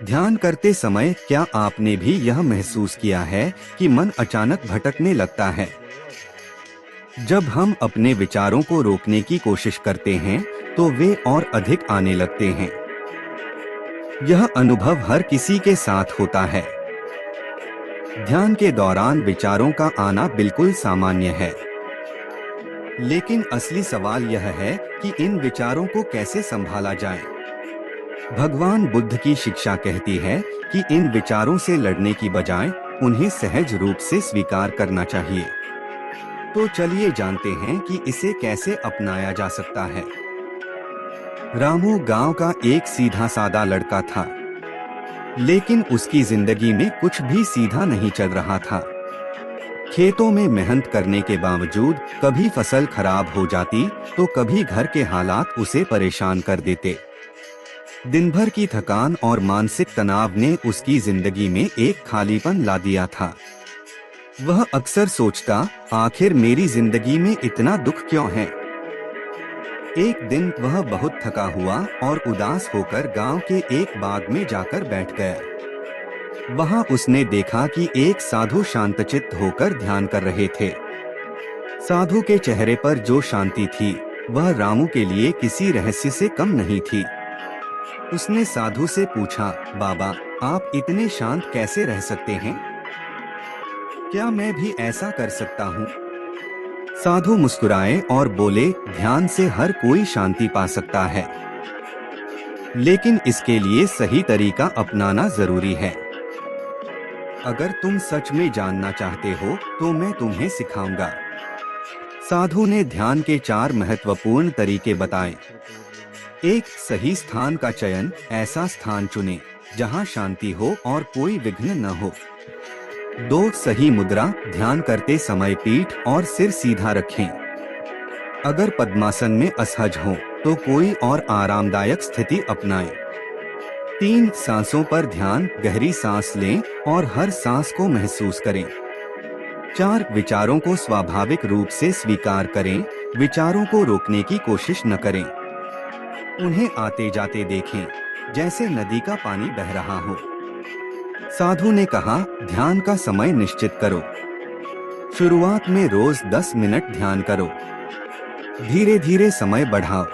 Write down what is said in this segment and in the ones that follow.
ध्यान करते समय क्या आपने भी यह महसूस किया है कि मन अचानक भटकने लगता है? जब हम अपने विचारों को रोकने की कोशिश करते हैं, तो वे और अधिक आने लगते हैं। यह अनुभव हर किसी के साथ होता है। ध्यान के दौरान विचारों का आना बिल्कुल सामान्य है। लेकिन असली सवाल यह है कि इन विचारों को कैसे संभाला जाए। भगवान बुद्ध की शिक्षा कहती है कि इन विचारों से लड़ने की बजाय उन्हें सहज रूप से स्वीकार करना चाहिए। तो चलिए जानते हैं कि इसे कैसे अपनाया जा सकता है। रामू गांव का एक सीधा सादा लड़का था, लेकिन उसकी जिंदगी में कुछ भी सीधा नहीं चल रहा था। खेतों में मेहनत करने के बावजूद कभी फसल खराब हो जाती, तो कभी घर के हालात उसे परेशान कर देते। दिन भर की थकान और मानसिक तनाव ने उसकी जिंदगी में एक खालीपन ला दिया था। वह अक्सर सोचता, आखिर मेरी जिंदगी में इतना दुख क्यों है। एक दिन वह बहुत थका हुआ और उदास होकर गांव के एक बाग में जाकर बैठ गया। वहां उसने देखा कि एक साधु शांतचित्त होकर ध्यान कर रहे थे। साधु के चेहरे पर जो शांति थी, वह रामू के लिए किसी रहस्य से कम नहीं थी। उसने साधु से पूछा, बाबा, आप इतने शांत कैसे रह सकते हैं? क्या मैं भी ऐसा कर सकता हूँ? साधु मुस्कुराए और बोले, ध्यान से हर कोई शांति पा सकता है, लेकिन इसके लिए सही तरीका अपनाना जरूरी है। अगर तुम सच में जानना चाहते हो, तो मैं तुम्हें सिखाऊंगा। साधु ने ध्यान के 4 महत्वपूर्ण तरीके बताए। 1. सही स्थान का चयन, ऐसा स्थान चुनें जहां शांति हो और कोई विघ्न न हो। 2. सही मुद्रा, ध्यान करते समय पीठ और सिर सीधा रखें। अगर पद्मासन में असहज हो, तो कोई और आरामदायक स्थिति अपनाएं। 3. सांसों पर ध्यान, गहरी सांस लें और हर सांस को महसूस करें। 4. विचारों को स्वाभाविक रूप से स्वीकार करें, विचारों को रोकने की कोशिश न करें। उन्हें आते जाते देखें, जैसे नदी का पानी बह रहा हो। साधु ने कहा, ध्यान का समय निश्चित करो। शुरुआत में रोज 10 मिनट ध्यान करो, धीरे धीरे समय बढ़ाओ।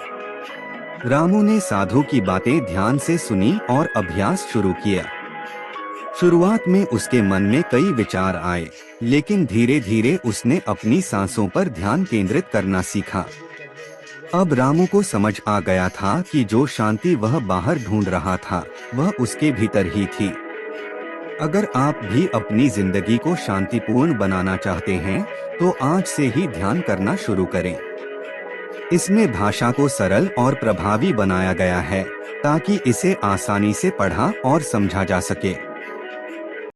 रामू ने साधु की बातें ध्यान से सुनी और अभ्यास शुरू किया। शुरुआत में उसके मन में कई विचार आए, लेकिन धीरे धीरे उसने अपनी सांसों पर ध्यान केंद्रित करना सीखा। अब रामू को समझ आ गया था कि जो शांति वह बाहर ढूंढ रहा था, वह उसके भीतर ही थी। अगर आप भी अपनी जिंदगी को शांतिपूर्ण बनाना चाहते हैं, तो आज से ही ध्यान करना शुरू करें। इसमें भाषा को सरल और प्रभावी बनाया गया है, ताकि इसे आसानी से पढ़ा और समझा जा सके।